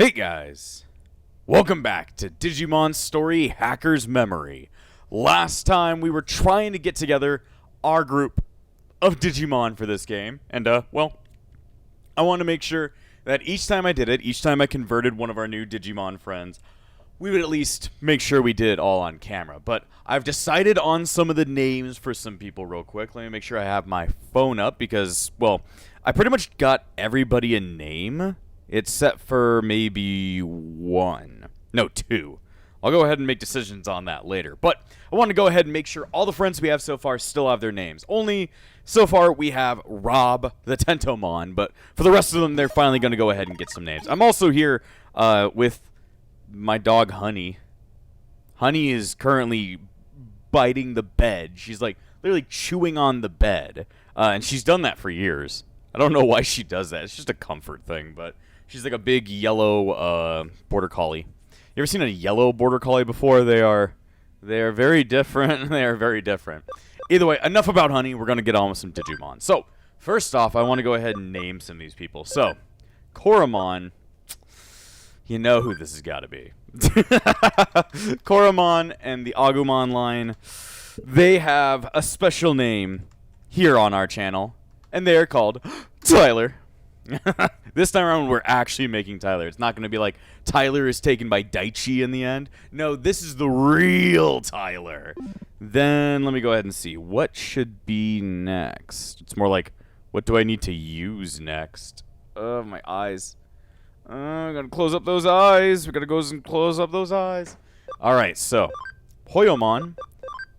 Hey guys, welcome back to Digimon Story Hacker's Memory. Last time we were trying to get together our group of Digimon for this game, and well, I wanted to make sure that each time I did it, each time I converted one of our new Digimon friends, we would at least make sure we did it all on camera. But I've decided on some of the names for some people real quick. Let me make sure I have my phone up because, well, I pretty much got everybody a name. It's set for maybe two. I'll go ahead and make decisions on that later. But I want to go ahead and make sure all the friends we have so far still have their names. Only so far we have Rob the Tentomon, but for the rest of them, they're finally going to go ahead and get some names. I'm also here with my dog, Honey. Honey is currently biting the bed. She's like literally chewing on the bed, and she's done that for years. I don't know why she does that. It's just a comfort thing, but she's like a big yellow border collie. You ever seen a yellow border collie before? They are very different. They are very different. Either way, enough about Honey. We're going to get on with some Digimon. So, first off, I want to go ahead and name some of these people. So, Koromon, you know who this has got to be. Koromon and the Agumon line, they have a special name here on our channel, and they are called Tyler. This time around, we're actually making Tyler. It's not going to be like Tyler is taken by Daichi in the end. No, this is the real Tyler. Then let me go ahead and see. What should be next? It's more like, what do I need to use next? Oh, my eyes. I'm going to close up those eyes. We're going to go and close up those eyes. All right, so Hoyomon,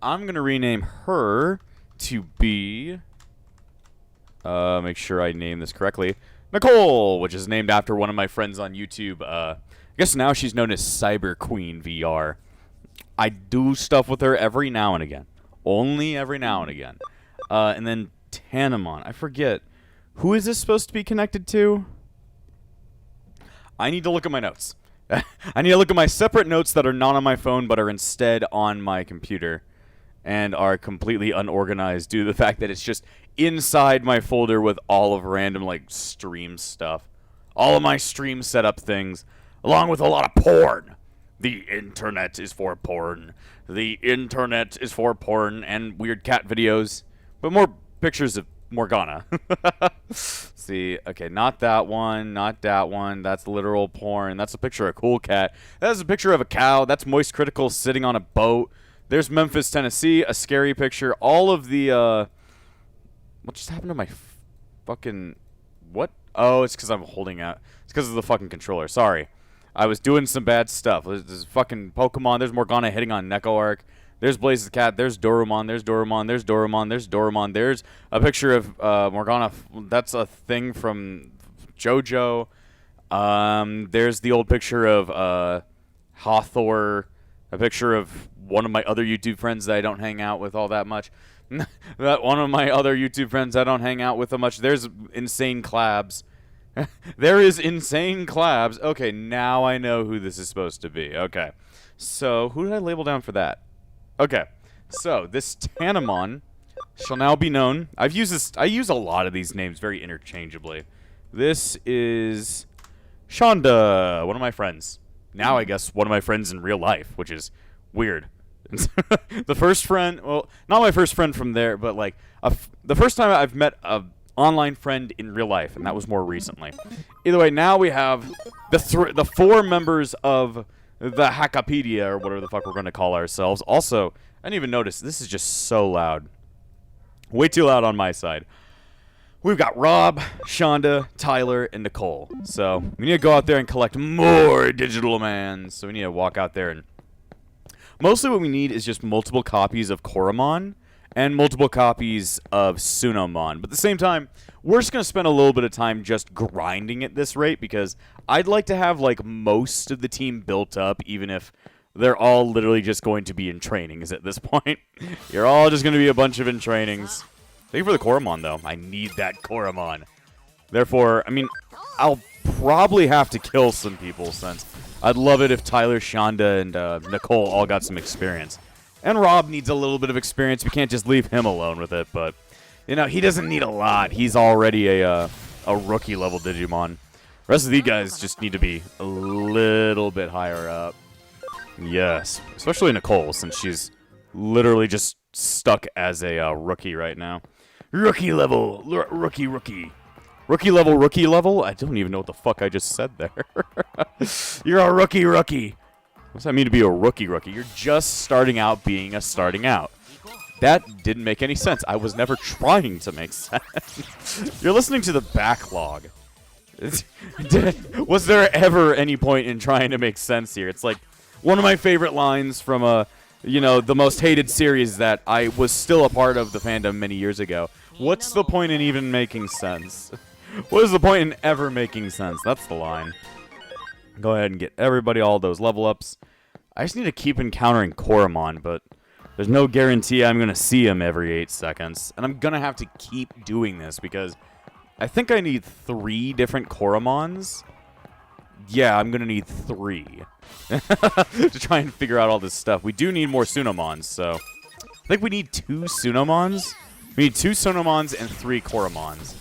I'm going to rename her to be... make sure I name this correctly. Nicole, which is named after one of my friends on YouTube. I guess now she's known as Cyber Queen VR. I do stuff with her every now and again. Only every now and again. And then Tanamon. I forget. Who is this supposed to be connected to? I need to look at my notes. I need to look at my separate notes that are not on my phone but are instead on my computer and are completely unorganized due to the fact that it's just inside my folder with all of random, like, stream stuff. All of my stream setup things, along with a lot of porn. The internet is for porn. The internet is for porn and weird cat videos. But more pictures of Morgana. See, okay, not that one, not that one. That's literal porn. That's a picture of a cool cat. That's a picture of a cow. That's Moist Critical sitting on a boat. There's Memphis, Tennessee, a scary picture. All of the, what just happened to my fucking, what? Oh, it's because I'm holding out. It's because of the fucking controller. Sorry. I was doing some bad stuff. There's fucking Pokemon. There's Morgana hitting on Neko Arc. There's Blaze the Cat. There's Dorumon. There's Dorumon. There's Dorumon. There's Dorumon. There's a picture of Morgana. That's a thing from JoJo. There's the old picture of Hathor. A picture of one of my other YouTube friends that I don't hang out with all that much. That one of my other YouTube friends I don't hang out with that much. There's Insane Clabs. There is Insane Clabs. Okay, now I know who this is supposed to be. Okay. So, who did I label down for that? Okay. So, this Tanamon shall now be known. I use a lot of these names very interchangeably. This is Shonda, one of my friends. Now, I guess, one of my friends in real life, which is weird. The first friend, well, not my first friend from there, but like the first time I've met an online friend in real life, and that was more recently. Either way, now we have the four members of the Hackapedia, or whatever the fuck we're going to call ourselves. Also, I didn't even notice, this is just so loud. Way too loud on my side. We've got Rob, Shonda, Tyler, and Nicole. So, we need to go out there and collect more digital mans. So, we need to walk out there and... Mostly what we need is just multiple copies of Koromon and multiple copies of Sunomon. But at the same time, we're just going to spend a little bit of time just grinding at this rate because I'd like to have, like, most of the team built up, even if they're all literally just going to be in trainings at this point. You're all just going to be a bunch of in trainings. Thank you for the Koromon, though. I need that Koromon. Therefore, I mean, I'll probably have to kill some people since I'd love it if Tyler, Shonda, and Nicole all got some experience. And Rob needs a little bit of experience. We can't just leave him alone with it, but, you know, he doesn't need a lot. He's already a rookie-level Digimon. The rest of these guys just need to be a little bit higher up. Yes, especially Nicole, since she's literally just stuck as a rookie right now. Rookie level, rookie. Rookie level? I don't even know what the fuck I just said there. You're a rookie. What's that mean to be a rookie? You're just starting out being a starting out. That didn't make any sense. I was never trying to make sense. You're listening to the backlog. Was there ever any point in trying to make sense here? It's like one of my favorite lines from the most hated series that I was still a part of the fandom many years ago. What's the point in even making sense? What is the point in ever making sense? That's the line. Go ahead and get everybody all those level ups. I just need to keep encountering Koromon, but there's no guarantee I'm going to see him every 8 seconds. And I'm going to have to keep doing this because I think I need 3 different Koromons. Yeah, I'm going to need 3 to try and figure out all this stuff. We do need more Sunomons, so I think we need 2 Sunomons. We need 2 Sunomons and 3 Koromons.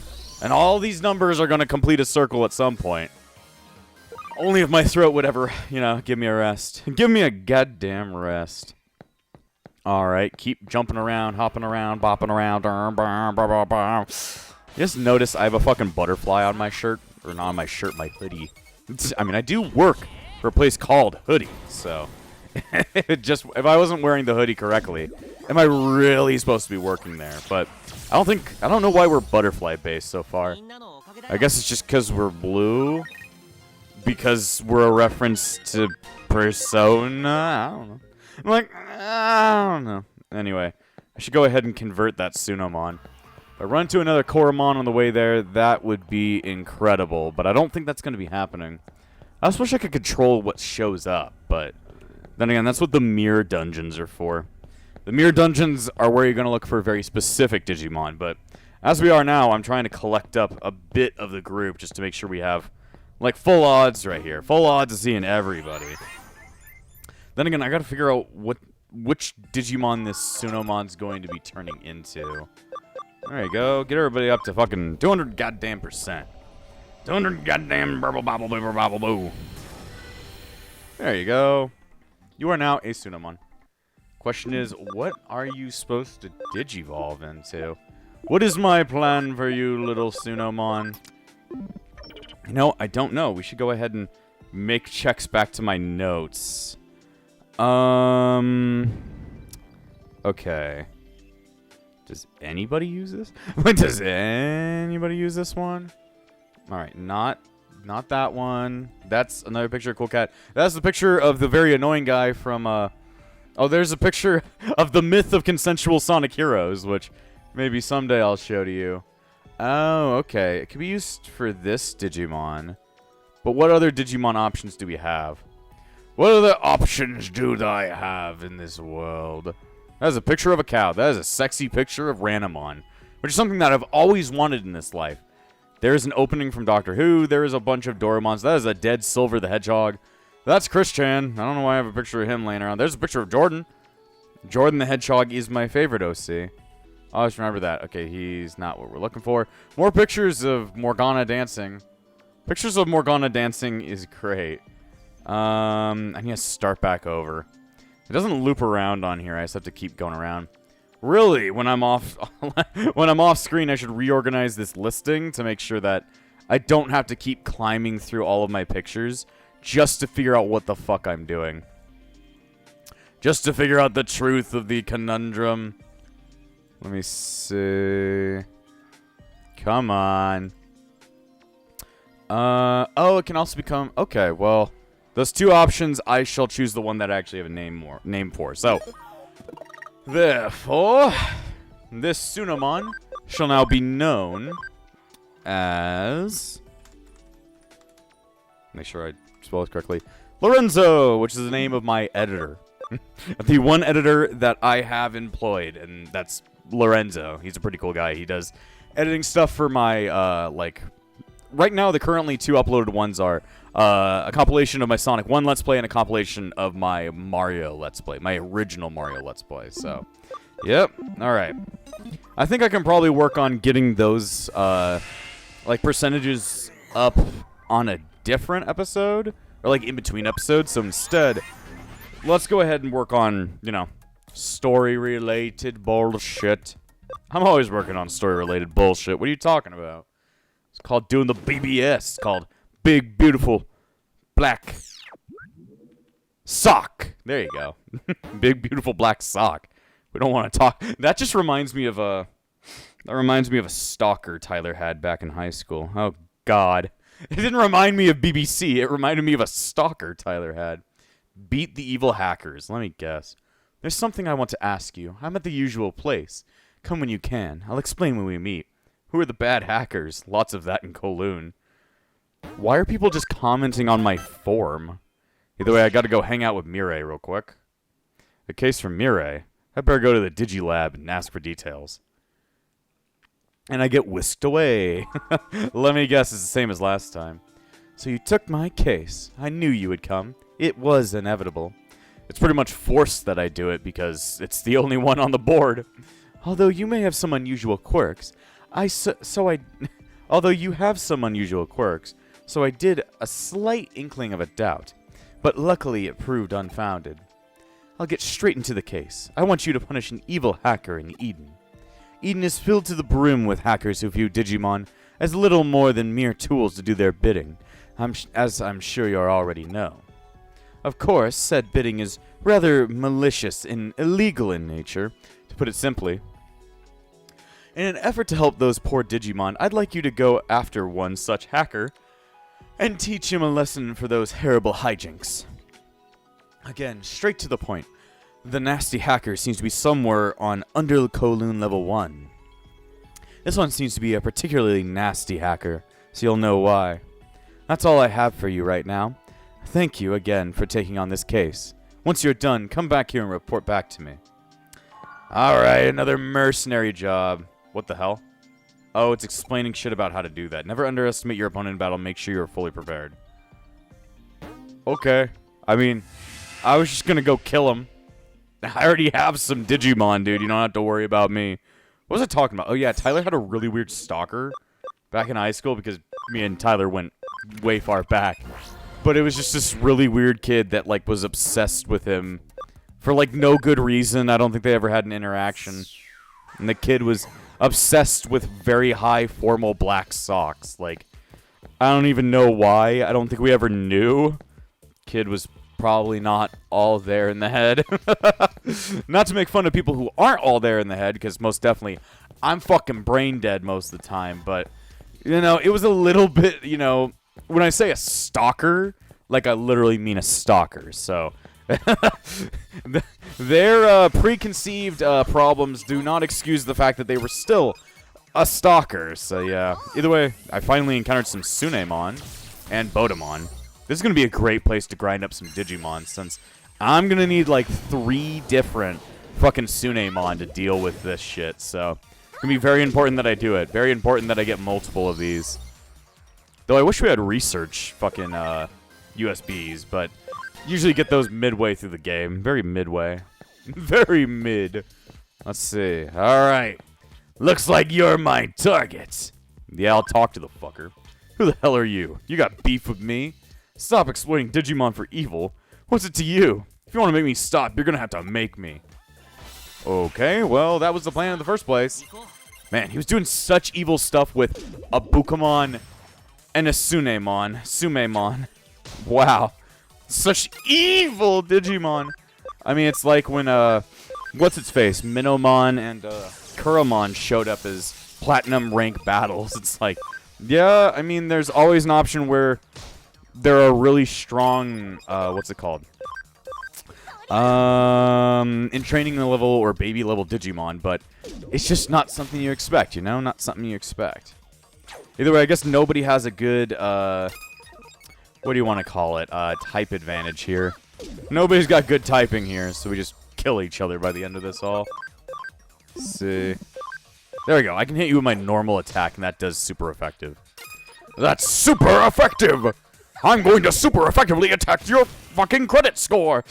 And all these numbers are going to complete a circle at some point. Only if my throat would ever, give me a rest. Give me a goddamn rest. Alright, keep jumping around, hopping around, bopping around. Just notice I have a fucking butterfly on my shirt. Or not on my shirt, my hoodie. I mean, I do work for a place called Hudie, so... if I wasn't wearing the hoodie correctly, am I really supposed to be working there? But I don't know why we're butterfly based so far. I guess it's just because we're blue? Because we're a reference to Persona? I don't know. I don't know. Anyway, I should go ahead and convert that Sunomon. If I run into another Koromon on the way there, that would be incredible. But I don't think that's going to be happening. I just wish I could control what shows up, but... Then again, that's what the mirror dungeons are for. The mirror dungeons are where you're going to look for very specific Digimon, but as we are now, I'm trying to collect up a bit of the group just to make sure we have, like, full odds right here. Full odds of seeing everybody. Then again, I got to figure out which Digimon this Sunomon's going to be turning into. There you go. Get everybody up to fucking 200 goddamn %. 200 goddamn burble bobble boo bobble boo. There you go. You are now a Sunomon. Question is, what are you supposed to digivolve into? What is my plan for you, little Sunomon? I don't know. We should go ahead and make checks back to my notes. Okay. Does anybody use this? Does anybody use this one? Alright, not that one. That's another picture of Cool Cat. That's the picture of the very annoying guy from, Oh, there's a picture of the myth of consensual Sonic heroes, which maybe someday I'll show to you. Oh, okay. It can be used for this Digimon. But what other Digimon options do we have? What other options do I have in this world? That is a picture of a cow. That is a sexy picture of Ranamon, which is something that I've always wanted in this life. There's an opening from Doctor Who. There is a bunch of Doremons. That is a dead Silver the Hedgehog. That's Chris Chan. I don't know why I have a picture of him laying around. There's a picture of Jordan. Jordan the Hedgehog is my favorite OC. Always remember that. Okay, he's not what we're looking for. More pictures of Morgana dancing. Pictures of Morgana dancing is great. I need to start back over. It doesn't loop around on here. I just have to keep going around. Really, when I'm off screen, I should reorganize this listing to make sure that I don't have to keep climbing through all of my pictures just to figure out what the fuck I'm doing. Just to figure out the truth of the conundrum. Let me see. Come on. Oh, it can also become... Okay, well, those two options, I shall choose the one that I actually have a name for. So... Therefore, this Sunomon shall now be known as... Make sure I spell it correctly. Lorenzo, which is the name of my editor. The one editor that I have employed, and that's Lorenzo. He's a pretty cool guy. He does editing stuff for my, Right now, the currently 2 uploaded ones are a compilation of my Sonic 1 Let's Play and a compilation of my Mario Let's Play. My original Mario Let's Play, so... Yep, alright. I think I can probably work on getting those, percentages up on a different episode, or like in between episodes. So instead, let's go ahead and work on, you know, story-related bullshit. I'm always working on story-related bullshit. What are you talking about? It's called doing the BBS. It's called Big Beautiful Black Sock. There you go. Big Beautiful Black Sock. We don't want to talk. That just reminds me of a stalker Tyler had back in high school. Oh God. It didn't remind me of BBC. It reminded me of a stalker Tyler had. Beat the evil hackers. Let me guess. There's something I want to ask you. I'm at the usual place. Come when you can. I'll explain when we meet. Who are the bad hackers? Lots of that in Kowloon. Why are people just commenting on my form? Either way, I gotta go hang out with Mireille real quick. A case from Mireille. I better go to the Digilab and ask for details. And I get whisked away. Let me guess, it's the same as last time. So you took my case. I knew you would come. It was inevitable. It's pretty much forced that I do it because it's the only one on the board. Although you may have some unusual quirks, although you have some unusual quirks, so I did a slight inkling of a doubt. But luckily it proved unfounded. I'll get straight into the case. I want you to punish an evil hacker in Eden. Eden is filled to the brim with hackers who view Digimon as little more than mere tools to do their bidding, as I'm sure you already know. Of course, said bidding is rather malicious and illegal in nature, to put it simply. In an effort to help those poor Digimon, I'd like you to go after one such hacker and teach him a lesson for those terrible hijinks. Again, straight to the point. The nasty hacker seems to be somewhere on under Kowloon level 1. This one seems to be a particularly nasty hacker, so you'll know why. That's all I have for you right now. Thank you again for taking on this case. Once you're done, come back here and report back to me. Alright, another mercenary job. What the hell? Oh, it's explaining shit about how to do that. Never underestimate your opponent in battle. Make sure you're fully prepared. Okay. I mean, I was just gonna go kill him. I already have some Digimon, dude. You don't have to worry about me. What was I talking about? Oh, yeah, Tyler had a really weird stalker back in high school because me and Tyler went way far back. But it was just this really weird kid that, like, was obsessed with him for, like, no good reason. I don't think they ever had an interaction. And the kid was obsessed with very high formal black socks. Like, I don't even know why. I don't think we ever knew. Kid was probably not all there in the head. Not to make fun of people who aren't all there in the head, because most definitely I'm fucking brain dead most of the time. But, you know, it was a little bit, you know, when I say a stalker, like I literally mean a stalker. So their preconceived problems do not excuse the fact that they were still a stalker. So yeah, either way, I finally encountered some Sunemon and Bodemon. This is going to be a great place to grind up some Digimon, since I'm going to need like 3 different fucking Sunemon to deal with this shit. So it's going to be very important that I do it. Very important that I get multiple of these. Though I wish we had research fucking USBs, but usually get those midway through the game. Very midway. Very mid. Let's see. Alright. Looks like you're my target. Yeah, I'll talk to the fucker. Who the hell are you? You got beef with me? Stop exploiting Digimon for evil. What's it to you? If you want to make me stop, you're going to have to make me. Okay, well, that was the plan in the first place. Man, he was doing such evil stuff with a Bukamon and a Sumemon. Wow. Such evil Digimon. I mean, it's like when, what's-its-face? Minomon and, Kuramon showed up as platinum rank battles. It's like, yeah, I mean, there's always an option where there are really strong, what's it called? In training level or baby level Digimon, but it's just not something you expect, you know? Not something you expect. Either way, I guess nobody has a good, what do you want to call it? Type advantage here. Nobody's got good typing here, so we just kill each other by the end of this all. Let's see. There we go. I can hit you with my normal attack, and that does super effective. That's super effective! I'm going to super effectively attack your fucking credit score!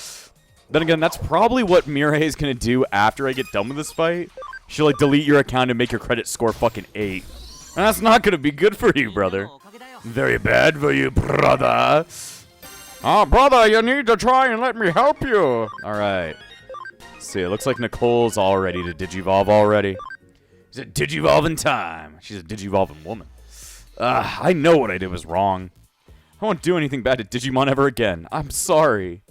Then again, that's probably what Mireille is going to do after I get done with this fight. She'll, like, delete your account and make your credit score fucking 8. And that's not going to be good for you, brother. Very bad for you, brother. Oh, brother, you need to try and let me help you. Alright. See, it looks like Nicole's all ready to Digivolve already. She's a Digivolving time. She's a Digivolving woman. I know what I did was wrong. I won't do anything bad to Digimon ever again. I'm sorry.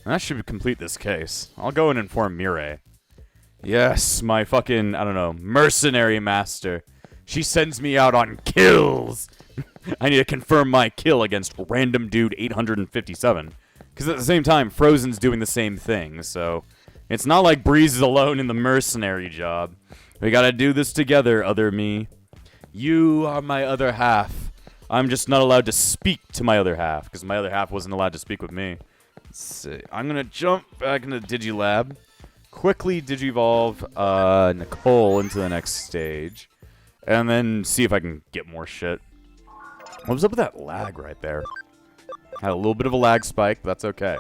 And that should complete this case. I'll go and inform Mireille. Yes, my fucking, I don't know, mercenary master. She sends me out on kills. I need to confirm my kill against random dude 857. Because at the same time, Frozen's doing the same thing, so... It's not like Breeze is alone in the mercenary job. We gotta do this together, other me. You are my other half. I'm just not allowed to speak to my other half, because my other half wasn't allowed to speak with me. Let's see. I'm gonna jump back into Digilab. Quickly Digivolve Nicole into the next stage. And then see if I can get more shit. What was up with that lag right there? Had a little bit of a lag spike, but that's okay.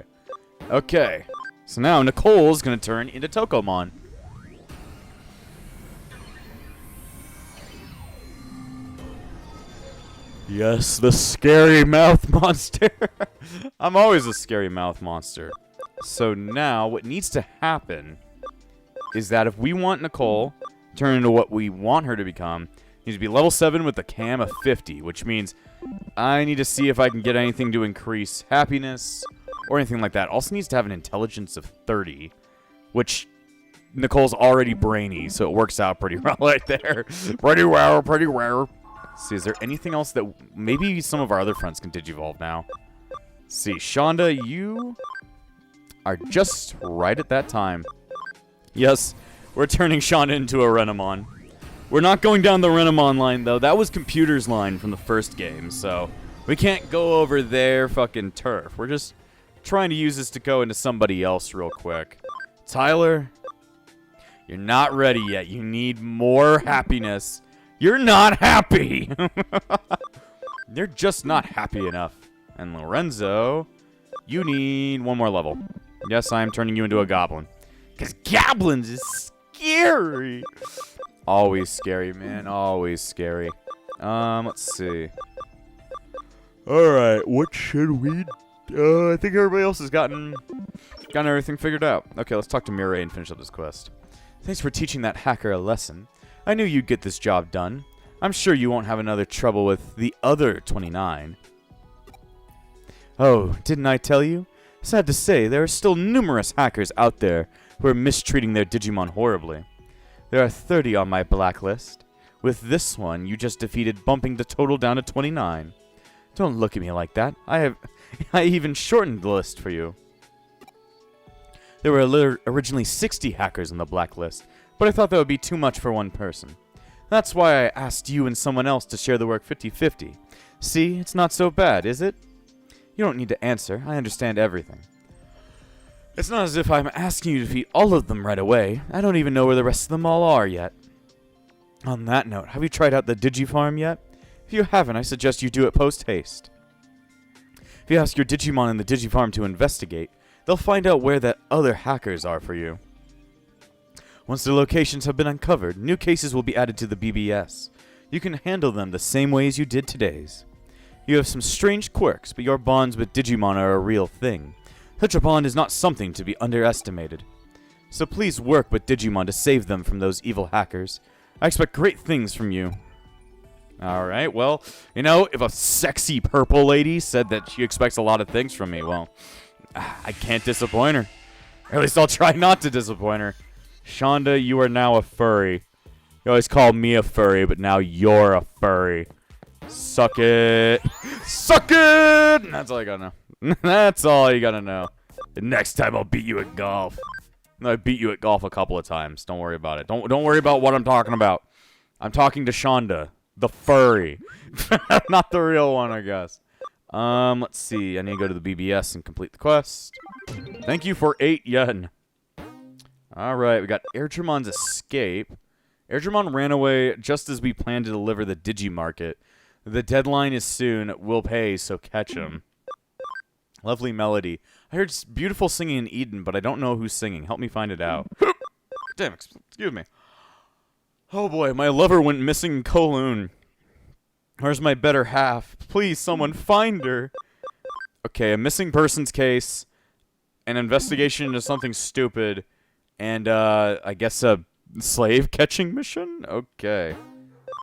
Okay. So now Nicole's gonna turn into Tokomon. Yes, the scary mouth monster. I'm always a scary mouth monster. So now what needs to happen is that if we want Nicole to turn into what we want her to become, needs to be level 7 with a cam of 50, which means I need to see if I can get anything to increase happiness or anything like that. Also needs to have an intelligence of 30, which Nicole's already brainy, so it works out pretty well right there. Pretty well, pretty well. Let's see, is there anything else that maybe some of our other friends can Digivolve now? Let's see, Shonda, you are just right at that time. Yes, we're turning Shonda into a Renamon. We're not going down the Renamon line, though. That was Computer's line from the first game, so we can't go over their fucking turf. We're just trying to use this to go into somebody else real quick. Tyler, you're not ready yet. You need more happiness. You're not happy. You're just not happy enough. And Lorenzo, you need one more level. Yes, I am turning you into a goblin. Because goblins is scary. Always scary, man. Always scary. Let's see. Alright, what should we do? I think everybody else has gotten everything figured out. Okay, let's talk to Mireille and finish up this quest. Thanks for teaching that hacker a lesson. I knew you'd get this job done. I'm sure you won't have another trouble with the other 29. Oh, didn't I tell you? Sad to say, there are still numerous hackers out there who are mistreating their Digimon horribly. There are 30 on my blacklist. With this one, you just defeated, bumping the total down to 29. Don't look at me like that. I even shortened the list for you. There were originally 60 hackers on the blacklist, but I thought that would be too much for one person. That's why I asked you and someone else to share the work 50-50. See, it's not so bad, is it? You don't need to answer. I understand everything. It's not as if I'm asking you to defeat all of them right away. I don't even know where the rest of them all are yet. On that note, have you tried out the Digifarm yet? If you haven't, I suggest you do it post-haste. If you ask your Digimon in the Digifarm to investigate, they'll find out where the other hackers are for you. Once the locations have been uncovered, new cases will be added to the BBS. You can handle them the same way as you did today's. You have some strange quirks, but your bonds with Digimon are a real thing. Such a bond is not something to be underestimated. So please work with Digimon to save them from those evil hackers. I expect great things from you. Alright, well, you know, if a sexy purple lady said that she expects a lot of things from me, well, I can't disappoint her. Or at least I'll try not to disappoint her. Shonda, you are now a furry. You always call me a furry, but now you're a furry. Suck it. Suck it! That's all I gotta know. That's all you gotta know. And next time I'll beat you at golf. I beat you at golf a couple of times. Don't worry about it. Don't worry about what I'm talking about. I'm talking to Shonda, the furry. Not the real one, I guess. Let's see. I need to go to the BBS and complete the quest. Thank you for 8 yen. Alright, we got Airdramon's escape. Airdramon ran away just as we planned to deliver the Digimarket. The deadline is soon. We'll pay, so catch him. Lovely melody. I heard beautiful singing in Eden, but I don't know who's singing. Help me find it out. Damn, excuse me. Oh boy, my lover went missing in Kowloon. Where's my better half? Please, someone find her. Okay, a missing persons case, an investigation into something stupid, and, I guess a slave catching mission? Okay.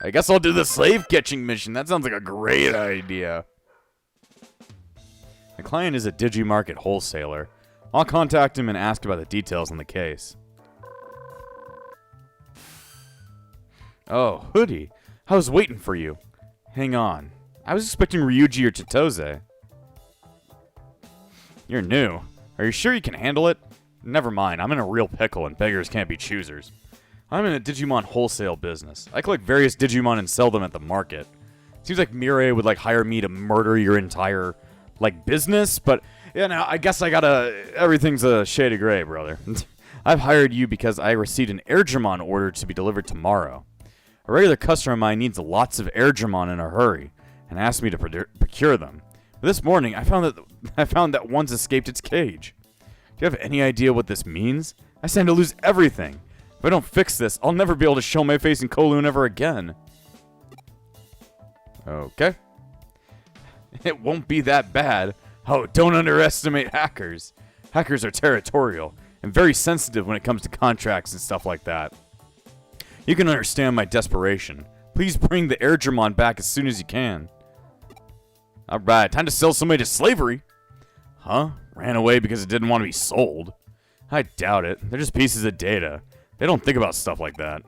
I guess I'll do the slave catching mission. That sounds like a great idea. The client is a Digimarket wholesaler. I'll contact him and ask about the details on the case. Oh, Hudie. I was waiting for you. Hang on. I was expecting Ryuji or Chitose. You're new. Are you sure you can handle it? Never mind. I'm in a real pickle and beggars can't be choosers. I'm in a Digimon wholesale business. I collect various Digimon and sell them at the market. Seems like Mirai would, like, hire me to murder your entire, like, business, but, you know, I guess I gotta... Everything's a shade of gray, brother. I've hired you because I received an Airdramon order to be delivered tomorrow. A regular customer of mine needs lots of Airdramon in a hurry, and asked me to procure them. But this morning, I found that one's escaped its cage. Do you have any idea what this means? I stand to lose everything. If I don't fix this, I'll never be able to show my face in Kowloon ever again. Okay. It won't be that bad. Oh, don't underestimate hackers. Hackers are territorial and very sensitive when it comes to contracts and stuff like that. You can understand my desperation. Please bring the Airdramon back as soon as you can. Alright, time to sell somebody to slavery. Huh? Ran away because it didn't want to be sold? I doubt it. They're just pieces of data. They don't think about stuff like that.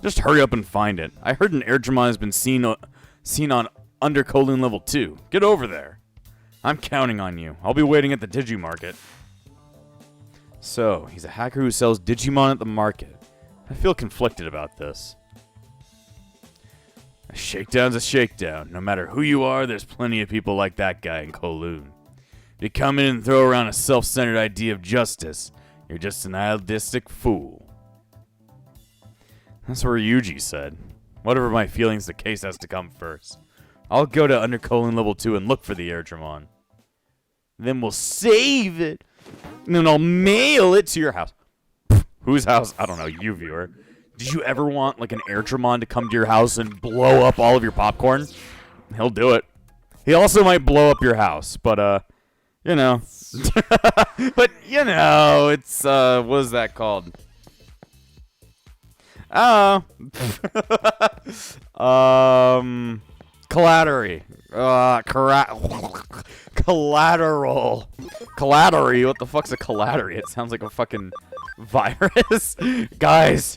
Just hurry up and find it. I heard an Airdramon has been seen on under Kowloon level 2. Get over there. I'm counting on you. I'll be waiting at the Digimarket. So, he's a hacker who sells Digimon at the market. I feel conflicted about this. A shakedown's a shakedown. No matter who you are, there's plenty of people like that guy in Kowloon. If you come in and throw around a self-centered idea of justice, you're just an idealistic fool. That's what Ryuji said. Whatever my feelings, the case has to come first. I'll go to Under Kowloon level 2 and look for the Airdramon. Then we'll save it. And then I'll mail it to your house. Whose house? I don't know, you viewer. Did you ever want, like, an Airdramon to come to your house and blow up all of your popcorn? He'll do it. He also might blow up your house, but, you know. But, you know, it's, what is that called? Collateral. Collateral. Collateral. What the fuck's a collateral? It sounds like a fucking virus. Guys,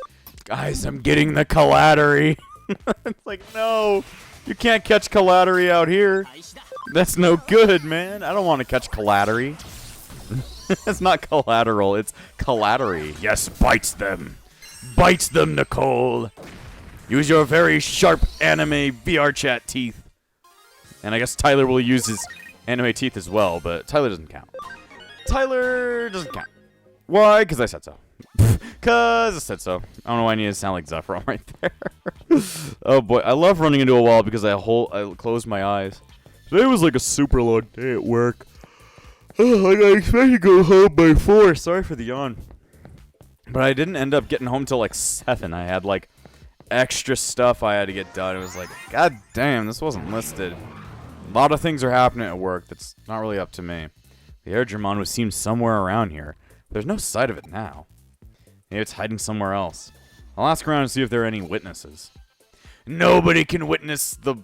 I'm getting the collateral. It's like, no, you can't catch collateral out here. That's no good, man. I don't want to catch collateral. It's not collateral, it's collateral. Yes, bites them. Bites them, Nicole. Use your very sharp anime VR chat teeth. And I guess Tyler will use his anime teeth as well, but Tyler doesn't count. Tyler doesn't count. Why? Because I said so. Because I said so. I don't know why I need to sound like Zephyr right there. Oh boy, I love running into a wall because I close my eyes. Today was like a super long day at work. Oh, I expect to go home by 4. Sorry for the yawn. But I didn't end up getting home till like 7. I had like extra stuff I had to get done. It was like, god damn, this wasn't listed. A lot of things are happening at work that's not really up to me. The Airdramon was seen somewhere around here. But there's no sight of it now. Maybe it's hiding somewhere else. I'll ask around and see if there are any witnesses. Nobody can witness the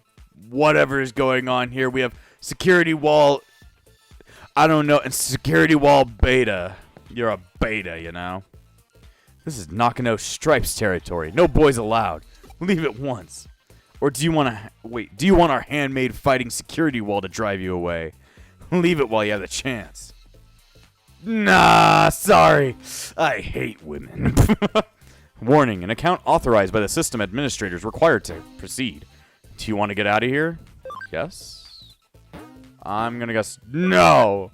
whatever is going on here. We have security wall. I don't know. And security wall beta. You're a beta, you know. This is Nakano Stripes territory. No boys allowed. Leave it once. Or do you want to... Wait, do you want our handmade fighting security wall to drive you away? Leave it while you have the chance. Nah, sorry. I hate women. Warning, an account authorized by the system administrator is required to proceed. Do you want to get out of here? Yes? I'm gonna guess no.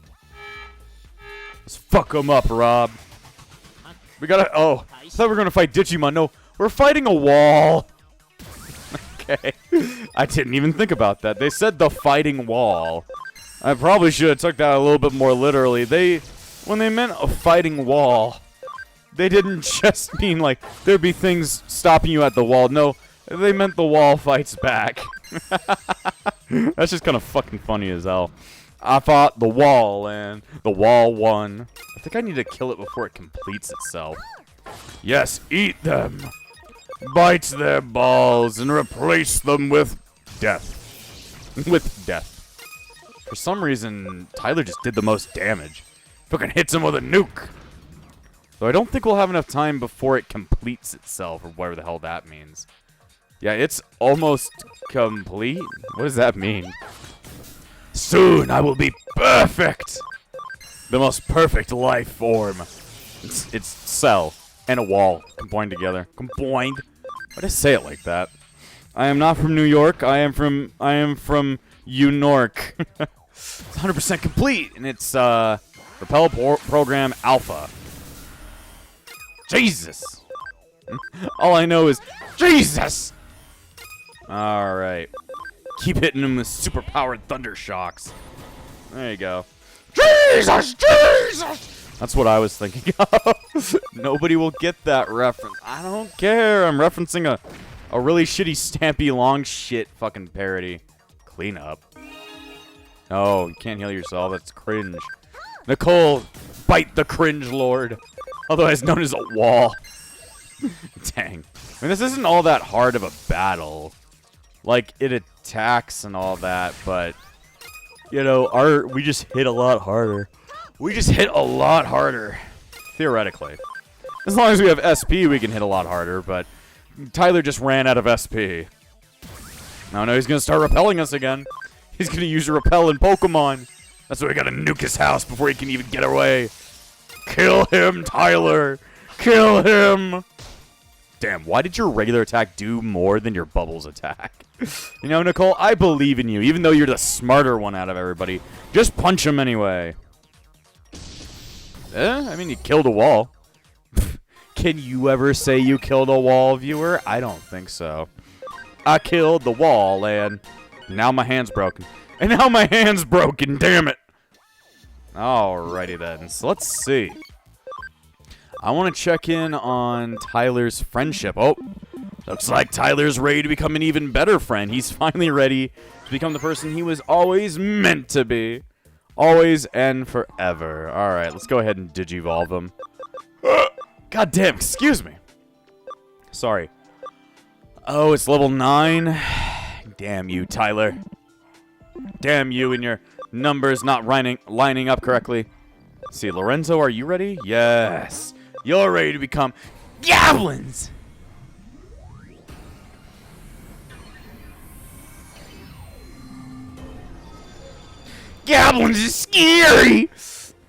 Let's fuck them up, Rob. We gotta... Oh, I thought we were gonna fight Digimon. No, we're fighting a wall. Okay. I didn't even think about that. They said the fighting wall. I probably should have took that a little bit more literally. When they meant a fighting wall, they didn't just mean like there'd be things stopping you at the wall. No, They meant the wall fights back. That's just kind of fucking funny as hell. I fought the wall, and the wall won. I think I need to kill it before it completes itself. Yes, eat them. Bite their balls and replace them with death. With death. For some reason, Tyler just did the most damage. Fucking hits him with a nuke. Though I don't think we'll have enough time before it completes itself, or whatever the hell that means. Yeah, it's almost complete. What does that mean? Soon I will be perfect. The most perfect life form. It's cell and a wall combined together. Combined. Why did I say it like that? I am not from New York. I am from Unork. It's 100% complete, and it's Repel Program Alpha. Jesus. All I know is Jesus. All right. Keep hitting him with super-powered thunder shocks. There you go. Jesus! Jesus! That's what I was thinking of. Nobody will get that reference. I don't care. I'm referencing a really shitty Stampy Long shit fucking parody. Clean up. Oh, you can't heal yourself. That's cringe. Nicole, bite the cringe lord. Otherwise known as a wall. Dang. I mean, this isn't all that hard of a battle. Like, it attacks and all that, but, you know, we just hit a lot harder. We just hit a lot harder. Theoretically. As long as we have SP, we can hit a lot harder, but Tyler just ran out of SP. Now, he's going to start repelling us again. He's going to use a repel in Pokemon. That's why we got to nuke his house before he can even get away. Kill him, Tyler. Kill him. Damn, why did your regular attack do more than your bubbles attack? You know, Nicole, I believe in you, even though you're the smarter one out of everybody. Just punch him anyway. I mean, you killed a wall. Can you ever say you killed a wall, viewer? I don't think so. I killed the wall, and now my hand's broken. And now my hand's broken, damn it. Alrighty then, so let's see. I want to check in on Tyler's friendship. Oh, looks like Tyler's ready to become an even better friend. He's finally ready to become the person he was always meant to be. Always and forever. Alright, let's go ahead and digivolve him. God damn, excuse me. Sorry. Oh, it's level 9. Damn you, Tyler. Damn you and your numbers not lining up correctly. Let's see, Lorenzo, are you ready? Yes. You're ready to become goblins! Goblins is scary!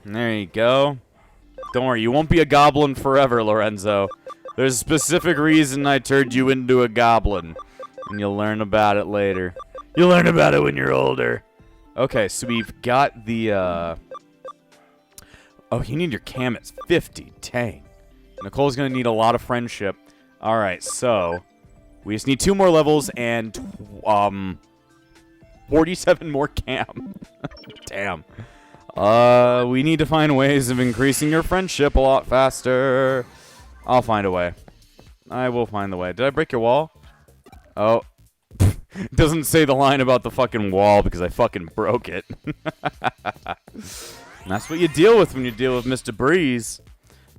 There you go. Don't worry, you won't be a goblin forever, Lorenzo. There's a specific reason I turned you into a goblin. And you'll learn about it later. You'll learn about it when you're older. Okay, so we've got the, Oh, you need your cam at 50. Dang. Nicole's going to need a lot of friendship. Alright, so we just need 2 more levels and 47 more cam. Damn. We need to find ways of increasing your friendship a lot faster. I'll find a way. I will find the way. Did I break your wall? Oh. Doesn't say the line about the fucking wall because I fucking broke it. That's what you deal with when you deal with Mr. Breeze.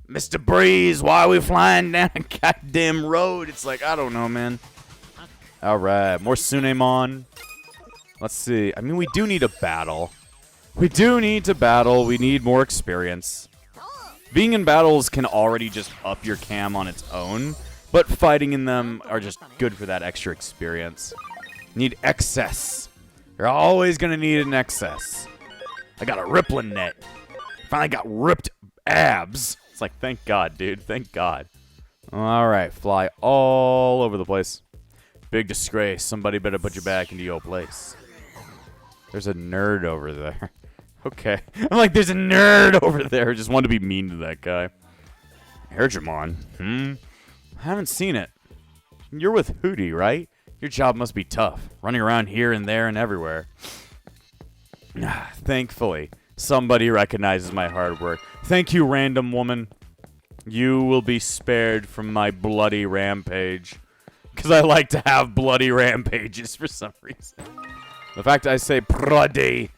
Mr. Breeze, why are we flying down a goddamn road? It's like, I don't know, man. Alright, more Sunemon. Let's see. I mean, we do need a battle. We do need to battle. We need more experience. Being in battles can already just up your cam on its own, but fighting in them are just good for that extra experience. Need excess. You're always going to need an excess. I got a rippling net. Finally got ripped abs. It's like, thank God, dude. Thank God. All right, fly all over the place. Big disgrace. Somebody better put you back into your place. There's a nerd over there. Okay. I'm like, there's a nerd over there. I just wanted to be mean to that guy. Digimon. I haven't seen it. You're with Hudie, right? Your job must be tough. Running around here and there and everywhere. Thankfully, somebody recognizes my hard work. Thank you, random woman. You will be spared from my bloody rampage. Because I like to have bloody rampages for some reason. The fact I say bloody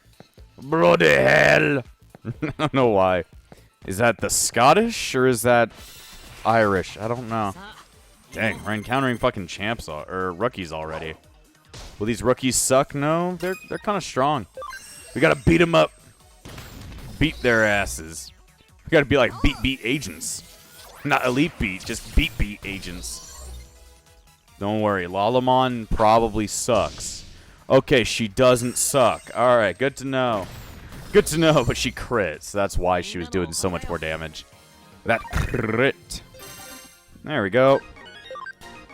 hell. I don't know why. Is that the Scottish or is that Irish? I don't know. Dang, we're encountering fucking champs or rookies already. Will these rookies suck? No, they're kind of strong. We gotta beat them up. Beat their asses. We gotta be like beat agents. Not elite beat, just beat agents. Don't worry, Lalamon probably sucks. Okay, she doesn't suck. Alright, good to know. Good to know, but she crits. So that's why she was doing so much more damage. That crit. There we go.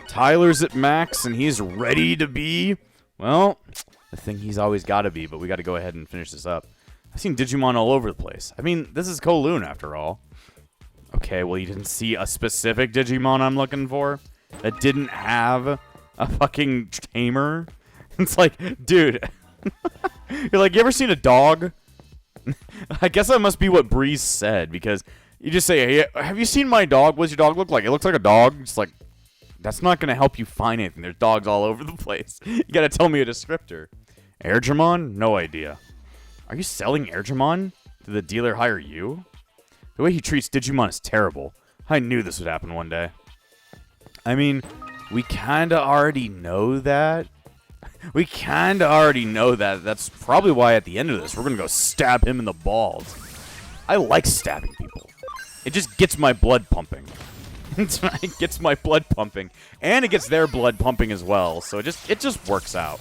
Tyler's at max, and he's ready to be, well, the thing he's always got to be, but we got to go ahead and finish this up. I've seen Digimon all over the place. I mean, this is Kowloon, after all. Okay, well, you didn't see a specific Digimon I'm looking for that didn't have a fucking tamer? It's like, dude, you're like, you ever seen a dog? I guess that must be what Breeze said, because you just say, hey, have you seen my dog? What does your dog look like? It looks like a dog. It's like, that's not going to help you find anything. There's dogs all over the place. You got to tell me a descriptor. Airdramon? No idea. Are you selling Airdramon? Did the dealer hire you? The way he treats Digimon is terrible. I knew this would happen one day. I mean, we kind of already know that. We kind of already know that. That's probably why at the end of this, we're going to go stab him in the balls. I like stabbing people. It just gets my blood pumping. It gets my blood pumping. And it gets their blood pumping as well. So it just works out.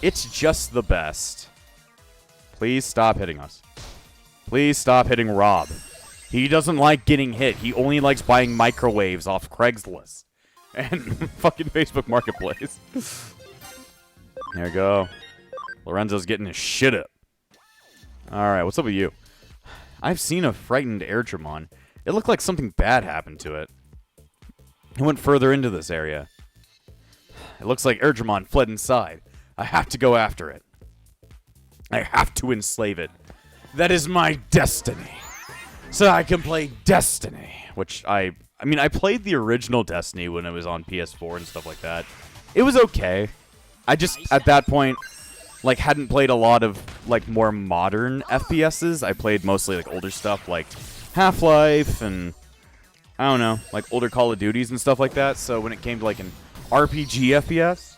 It's just the best. Please stop hitting us. Please stop hitting Rob. He doesn't like getting hit. He only likes buying microwaves off Craigslist. And fucking Facebook Marketplace. There we go. Lorenzo's getting his shit up. Alright, what's up with you? I've seen a frightened Airdramon. It looked like something bad happened to it. It went further into this area. It looks like Airdramon fled inside. I have to go after it. I have to enslave it. That is my destiny. So I can play Destiny. Which I mean, I played the original Destiny when it was on PS4 and stuff like that. It was okay. I just, at that point, like, hadn't played a lot of, like, more modern FPSs. I played mostly, like, older stuff, like Half-Life and, I don't know, like, older Call of Duties and stuff like that. So when it came to, like, an RPG FPS,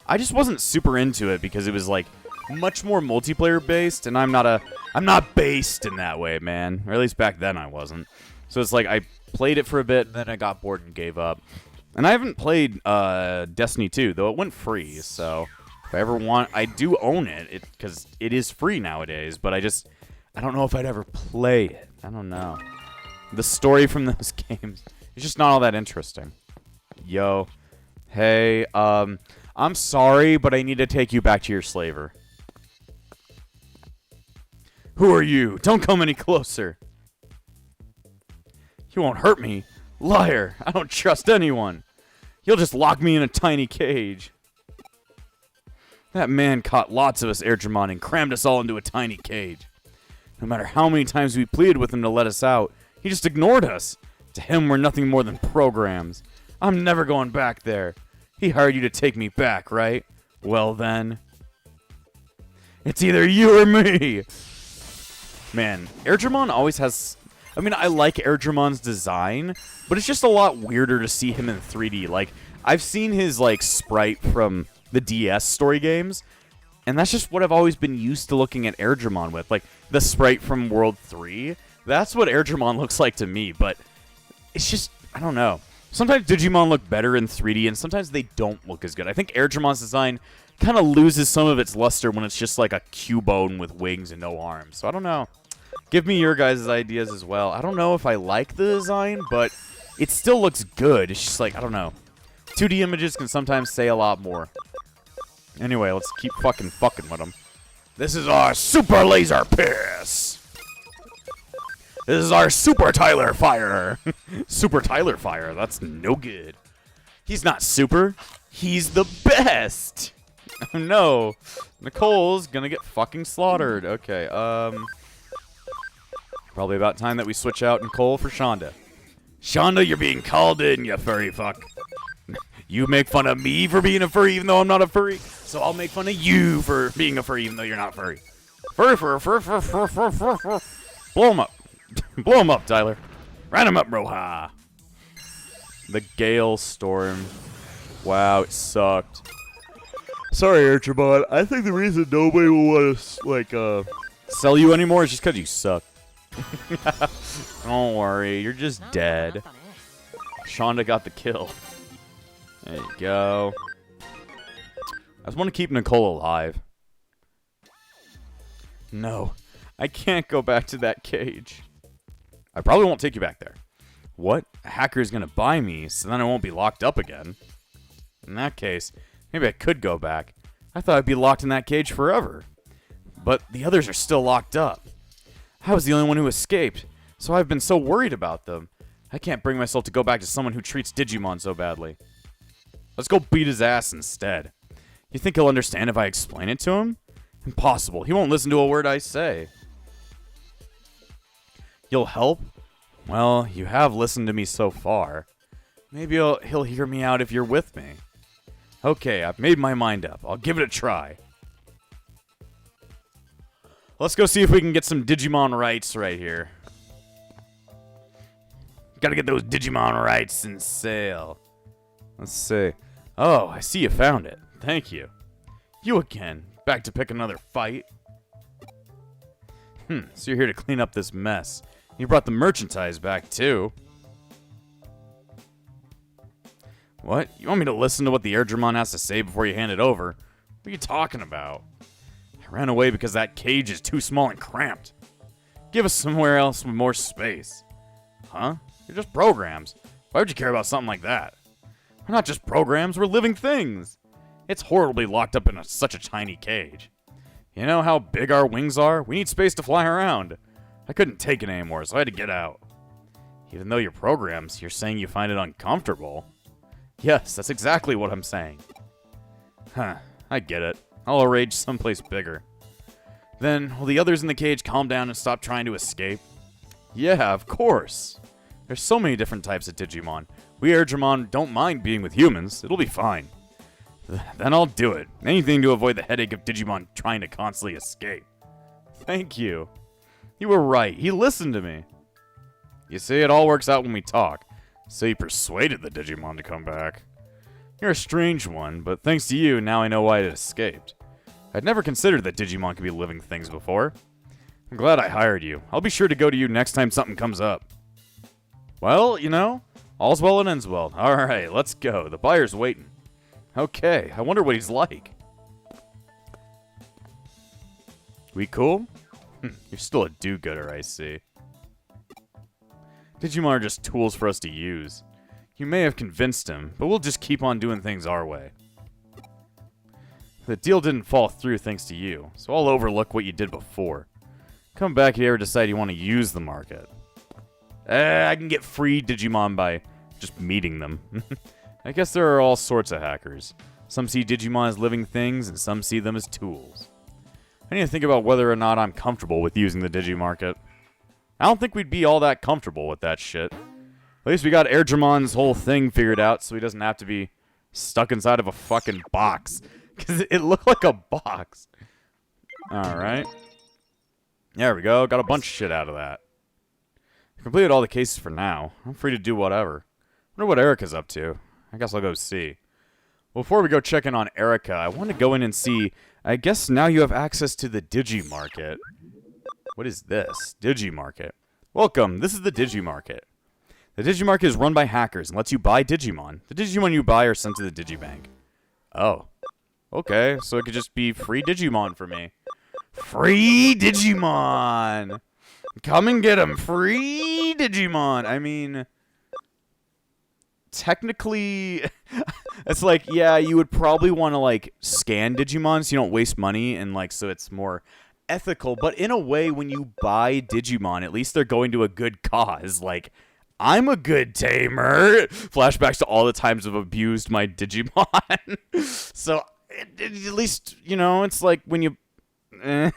I just wasn't super into it because it was, like, much more multiplayer-based, and I'm not based in that way, man. Or at least back then I wasn't. So it's like, I played it for a bit, and then I got bored and gave up. And I haven't played Destiny 2, though it went free, so if I ever want, I do own it, because it is free nowadays, but I don't know if I'd ever play it. I don't know. The story from those games is just not all that interesting. Yo. Hey, I'm sorry, but I need to take you back to your slaver. Who are you? Don't come any closer. You won't hurt me. Liar. I don't trust anyone. You'll just lock me in a tiny cage. That man caught lots of us Airdramon and crammed us all into a tiny cage. No matter how many times we pleaded with him to let us out, he just ignored us. To him, we're nothing more than programs. I'm never going back there. He hired you to take me back, right? Well then. It's either you or me. Man, Airdramon always has... I mean, I like Airdramon's design, but it's just a lot weirder to see him in 3D. Like, I've seen his, like, sprite from the DS story games, and that's just what I've always been used to looking at Airdramon with. Like, the sprite from World 3, that's what Airdramon looks like to me, but it's just, I don't know. Sometimes Digimon look better in 3D, and sometimes they don't look as good. I think Airdramon's design kind of loses some of its luster when it's just like a cubone with wings and no arms. So I don't know. Give me your guys' ideas as well. I don't know if I like the design, but it still looks good. It's just like, I don't know. 2D images can sometimes say a lot more. Anyway, let's keep fucking with them. This is our Super Laser Piss. This is our Super Tyler Fire. Super Tyler Fire. That's no good. He's not super. He's the best. Oh, no. Nicole's gonna get fucking slaughtered. Okay, probably about time that we switch out Nicole for Shonda. Shonda, you're being called in, you furry fuck. You make fun of me for being a furry even though I'm not a furry, so I'll make fun of you for being a furry even though you're not furry. Fur. Blow him up. Blow him up, Tyler. Round him up, Roha. The Gale Storm. Wow, it sucked. Sorry, Archibald. I think the reason nobody will want to, sell you anymore is just because you suck. Don't worry, you're just dead. Shonda got the kill. There you go. I just want to keep Nicole alive. No, I can't go back to that cage. I probably won't take you back there. What? A hacker is going to buy me, so then I won't be locked up again. In that case, maybe I could go back. I thought I'd be locked in that cage forever. But the others are still locked up. I was the only one who escaped, so I've been so worried about them. I can't bring myself to go back to someone who treats Digimon so badly. Let's go beat his ass instead. You think he'll understand if I explain it to him? Impossible. He won't listen to a word I say. You'll help? Well, you have listened to me so far. Maybe he'll hear me out if you're with me. Okay, I've made my mind up. I'll give it a try. Let's go see if we can get some Digimon rights right here. Gotta get those Digimon rights in sale. Let's see. Oh, I see you found it. Thank you. You again. Back to pick another fight. So you're here to clean up this mess. You brought the merchandise back, too. What? You want me to listen to what the Airdramon has to say before you hand it over? What are you talking about? I ran away because that cage is too small and cramped. Give us somewhere else with more space. Huh? You're just programs. Why would you care about something like that? We're not just programs, we're living things. It's horribly locked up in such a tiny cage. You know how big our wings are? We need space to fly around. I couldn't take it anymore, so I had to get out. Even though you're programs, you're saying you find it uncomfortable. Yes, that's exactly what I'm saying. Huh, I get it. I'll arrange someplace bigger. Then, will the others in the cage calm down and stop trying to escape? Yeah, of course. There's so many different types of Digimon. We Airdramon don't mind being with humans. It'll be fine. Then I'll do it. Anything to avoid the headache of Digimon trying to constantly escape. Thank you. You were right. He listened to me. You see, it all works out when we talk. So you persuaded the Digimon to come back. You're a strange one, but thanks to you, now I know why it escaped. I'd never considered that Digimon could be living things before. I'm glad I hired you. I'll be sure to go to you next time something comes up. Well, you know, all's well that ends well. Alright, let's go. The buyer's waiting. Okay, I wonder what he's like. We cool? You're still a do-gooder, I see. Digimon are just tools for us to use. You may have convinced him, but we'll just keep on doing things our way. The deal didn't fall through thanks to you, so I'll overlook what you did before. Come back if you ever decide you want to use the market. I can get free Digimon by just meeting them. I guess there are all sorts of hackers. Some see Digimon as living things, and some see them as tools. I need to think about whether or not I'm comfortable with using the Digimarket. I don't think we'd be all that comfortable with that shit. At least we got Airdramon's whole thing figured out so he doesn't have to be stuck inside of a fucking box. Because it looked like a box. Alright. There we go. Got a bunch of shit out of that. Completed all the cases for now. I'm free to do whatever. Wonder what Erica's up to. I guess I'll go see. Before we go check in on Erica, I want to go in and see. I guess now you have access to the Digimarket. What is this? Digimarket. Welcome. This is the Digimarket. The Digimarket is run by hackers and lets you buy Digimon. The Digimon you buy are sent to the Digibank. Oh. Okay, so it could just be free Digimon for me. Free Digimon! Come and get them. Free Digimon! I mean, technically, it's like, yeah, you would probably want to, like, scan Digimon so you don't waste money and, like, so it's more ethical. But in a way, when you buy Digimon, at least they're going to a good cause. Like, I'm a good tamer. Flashbacks to all the times I've abused my Digimon. So, at least, you know, it's like when you... I'm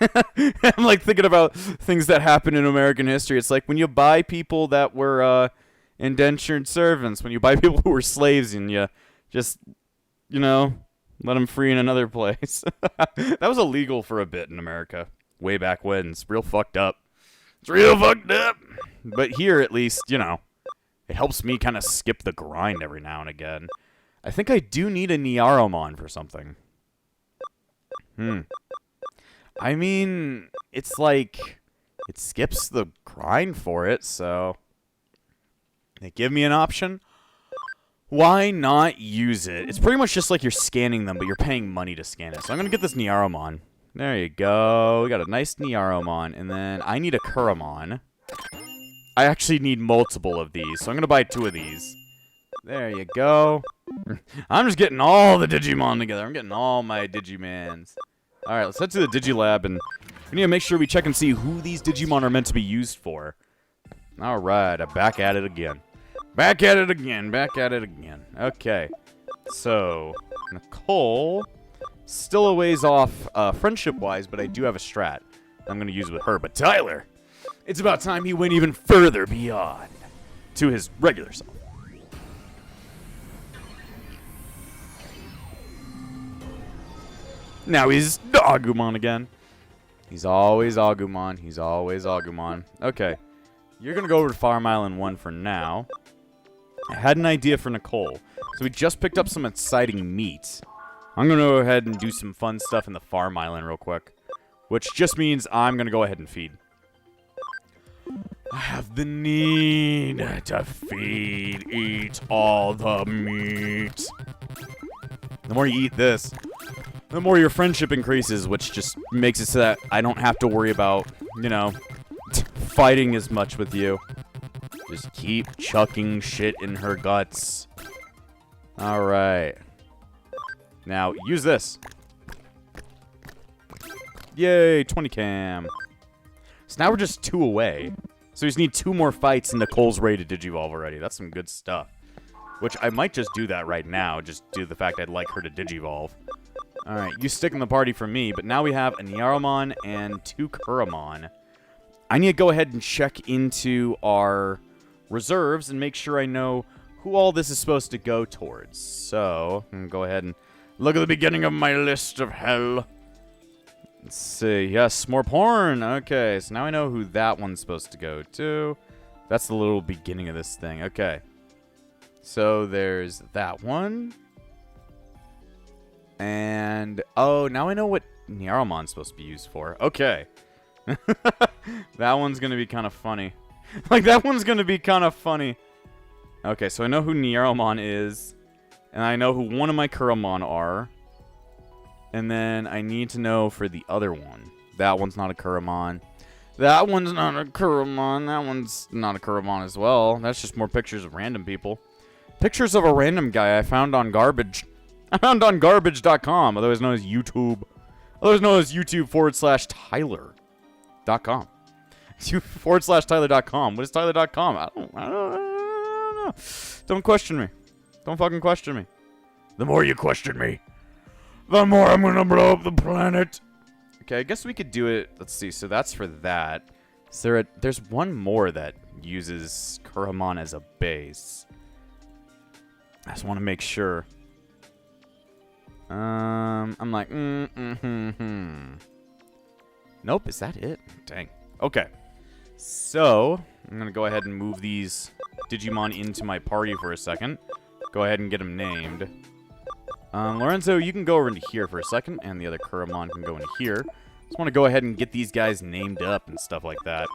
like thinking about things that happen in American history. It's like when you buy people that were indentured servants, when you buy people who were slaves and you Just, you know, let him free in another place. That was illegal for a bit in America. Way back when. It's real fucked up. It's real fucked up. But here, at least, you know, it helps me kind of skip the grind every now and again. I think I do need a Niaromon for something. I mean, it's like, it skips the grind for it, so they give me an option. Why not use it? It's pretty much just like you're scanning them, but you're paying money to scan it. So I'm going to get this Niaromon. There you go. We got a nice Niaromon, and then I need a Kuramon. I actually need multiple of these, so I'm going to buy 2 of these. There you go. I'm just getting all the Digimon together. I'm getting all my Digimans. Alright, let's head to the Digilab, and we need to make sure we check and see who these Digimon are meant to be used for. Alright, I'm back at it again. Back at it again. Back at it again. Okay. So, Nicole, still a ways off friendship-wise, but I do have a strat I'm going to use with her. But Tyler, it's about time he went even further beyond to his regular self. Now he's Agumon again. He's always Agumon. He's always Agumon. Okay. You're going to go over to Farm Island 1 for now. I had an idea for Nicole. So we just picked up some exciting meat. I'm going to go ahead and do some fun stuff in the Farm Island real quick. Which just means I'm going to go ahead and feed. I have the need to feed. Eat all the meat. The more you eat this, the more your friendship increases, which just makes it so that I don't have to worry about, you know, fighting as much with you. Just keep chucking shit in her guts. Alright. Now, use this. Yay, 20 cam. So now we're just 2 away. So we just need 2 more fights and Nicole's ready to Digivolve already. That's some good stuff. Which I might just do that right now, just due to the fact I'd like her to Digivolve. Alright, you stick in the party for me, but now we have a Niaromon and 2 Kuramon. I need to go ahead and check into our reserves and make sure I know who all this is supposed to go towards. So, I'm going to go ahead and look at the beginning of my list of hell. Let's see. Yes, more porn. Okay, so now I know who that one's supposed to go to. That's the little beginning of this thing. Okay. So, there's that one. And, oh, now I know what Niaromon's supposed to be used for. Okay. That one's going to be kind of funny. Like, that one's going to be kind of funny. Okay, so I know who Niaromon is. And I know who one of my Kuramon are. And then I need to know for the other one. That one's not a Kuramon. That one's not a Kuramon. That one's not a Kuramon as well. That's just more pictures of random people. Pictures of a random guy I found on garbage. I found on garbage.com, otherwise known as YouTube. Otherwise known as YouTube/Tyler.com. /Tyler.com. What is Tyler.com? I don't know. Don't question me. Don't fucking question me. The more you question me, the more I'm gonna blow up the planet. Okay, I guess we could do it. Let's see. So that's for that. Is there there's one more that uses Kuramon as a base. I just want to make sure. I'm like, Nope, is that it? Dang. Okay. So, I'm going to go ahead and move these Digimon into my party for a second. Go ahead and get them named. Lorenzo, you can go over into here for a second, and the other Kuramon can go into here. Just want to go ahead and get these guys named up and stuff like that.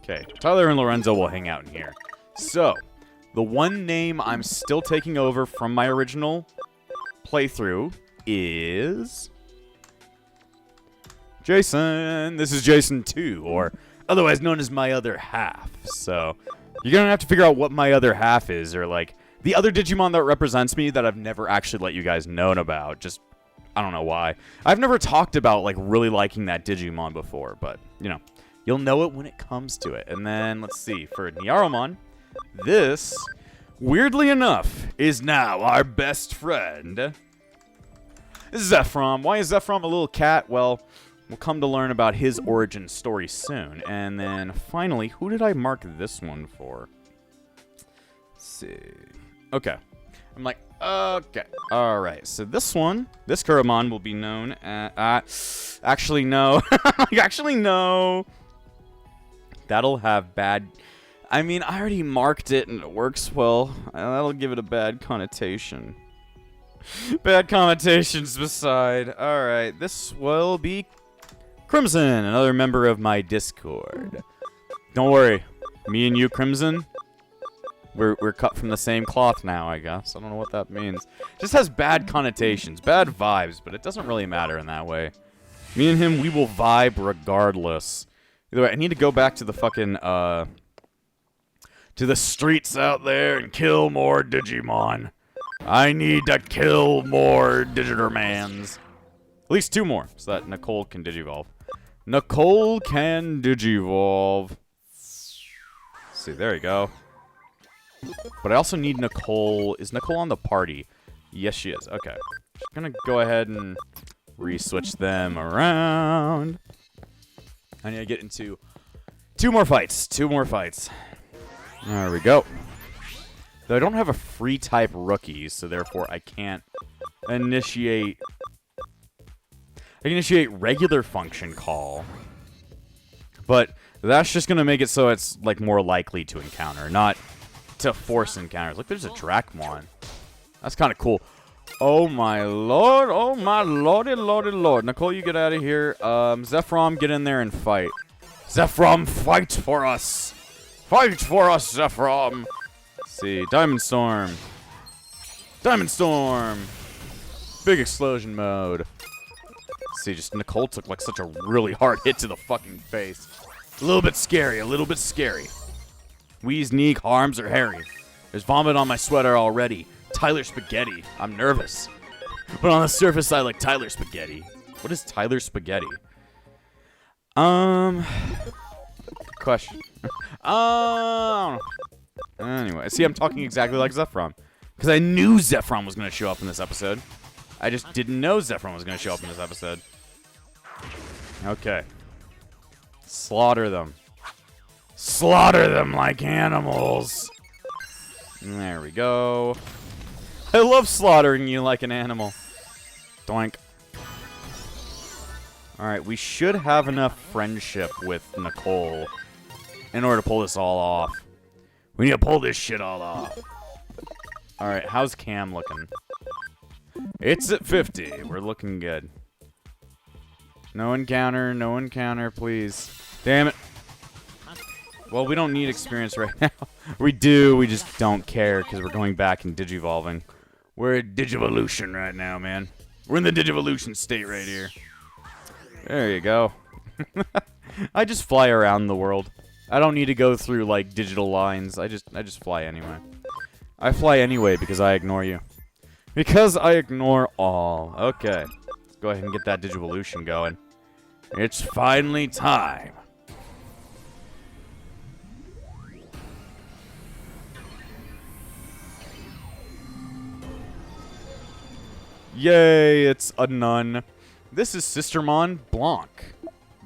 Okay, Tyler and Lorenzo will hang out in here. So, the one name I'm still taking over from my original playthrough is Jason. This is Jason 2, or otherwise known as my other half. So you're gonna have to figure out what my other half is, or like the other Digimon that represents me that I've never actually let you guys know about. Just I don't know why. I've never talked about like really liking that Digimon before, but you know, you'll know it when it comes to it. And then let's see, for Niaromon, this weirdly enough is now our best friend, Zephram. Why is Zephram a little cat? Well, we'll come to learn about his origin story soon. And then finally, who did I mark this one for? Let's see. Okay. I'm like, Okay. Alright, so this Kuramon will be known as... actually, no. Actually, no. That'll have bad... I mean, I already marked it and it works well. That'll give it a bad connotation. Bad connotations beside. Alright, this will be Crimson, another member of my Discord. Don't worry. Me and you, Crimson, we're cut from the same cloth now, I guess. I don't know what that means. Just has bad connotations, bad vibes, but it doesn't really matter in that way. Me and him, we will vibe regardless. Either way, I need to go back to the fucking, to the streets out there and kill more Digimon. I need to kill more Digidermans. At least 2 more, so that Nicole can Digivolve. Nicole can Digivolve. Let's see, there you go. But I also need Nicole. Is Nicole on the party? Yes, she is. Okay. Just gonna go ahead and re-switch them around. I need to get into 2 more fights. 2 more fights. There we go. Though I don't have a free type rookie, so therefore I can't initiate... I can initiate regular function call. But that's just gonna make it so it's like more likely to encounter, not to force encounters. Look, there's a Dracmon. That's kind of cool. Oh my lord, oh my lordy, lordy, lord. Nicole, you get out of here. Zephram, get in there and fight. Zephram, fight for us. Fight for us, Zephram. Let's see, Diamond Storm. Diamond Storm. Big explosion mode. Let's see, just Nicole took like such a really hard hit to the fucking face. A little bit scary, a little bit scary. Wheeze, Neek, arms are hairy. There's vomit on my sweater already. Tyler Spaghetti. I'm nervous. But on the surface, I like Tyler Spaghetti. What is Tyler Spaghetti? Good question. Anyway, see, I'm talking exactly like Zephram. Because I knew Zephram was going to show up in this episode. I just didn't know Zephram was going to show up in this episode. Okay. Slaughter them. Slaughter them like animals. There we go. I love slaughtering you like an animal. Doink. Alright, we should have enough friendship with Nicole in order to pull this all off. We need to pull this shit all off. Alright, how's Cam looking? It's at 50. We're looking good. No encounter, please. Damn it. Well, we don't need experience right now. We do, we just don't care because we're going back and digivolving. We're at Digivolution right now, man. We're in the Digivolution state right here. There you go. I just fly around the world. I don't need to go through, like, digital lines. I just fly anyway. I fly anyway because I ignore you. Because I ignore all. Okay. Let's go ahead and get that Digivolution going. It's finally time. Yay, it's a nun. This is Sistermon Blanc,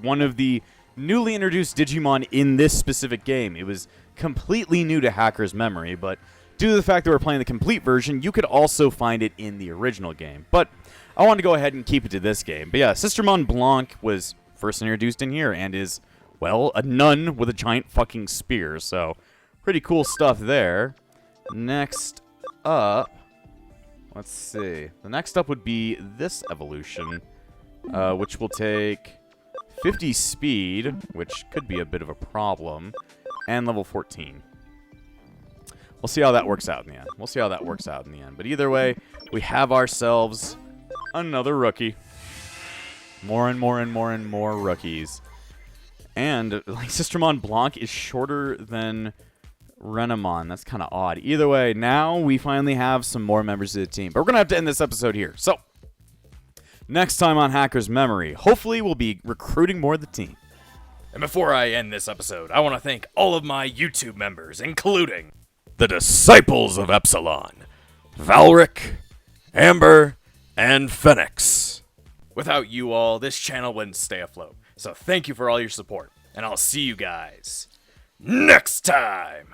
one of the newly introduced Digimon in this specific game. It was completely new to Hacker's memory, but due to the fact that we're playing the complete version, you could also find it in the original game. But I wanted to go ahead and keep it to this game. But yeah, Sistermon Blanc was first introduced in here and is, well, a nun with a giant fucking spear. So, pretty cool stuff there. Next up... Let's see. The next up would be this evolution, which will take 50 speed, which could be a bit of a problem, and level 14. We'll see how that works out in the end. We'll see how that works out in the end. But either way, we have ourselves another rookie. More and more and more and more rookies. And, like, Sistermon Blanc is shorter than Renamon. That's kind of odd. Either way, now we finally have some more members of the team. But we're going to have to end this episode here. So, next time on Hacker's Memory, hopefully we'll be recruiting more of the team. And before I end this episode, I want to thank all of my YouTube members, including the Disciples of Epsilon, Valric, Amber, and Phoenix. Without you all, this channel wouldn't stay afloat. So thank you for all your support, and I'll see you guys next time.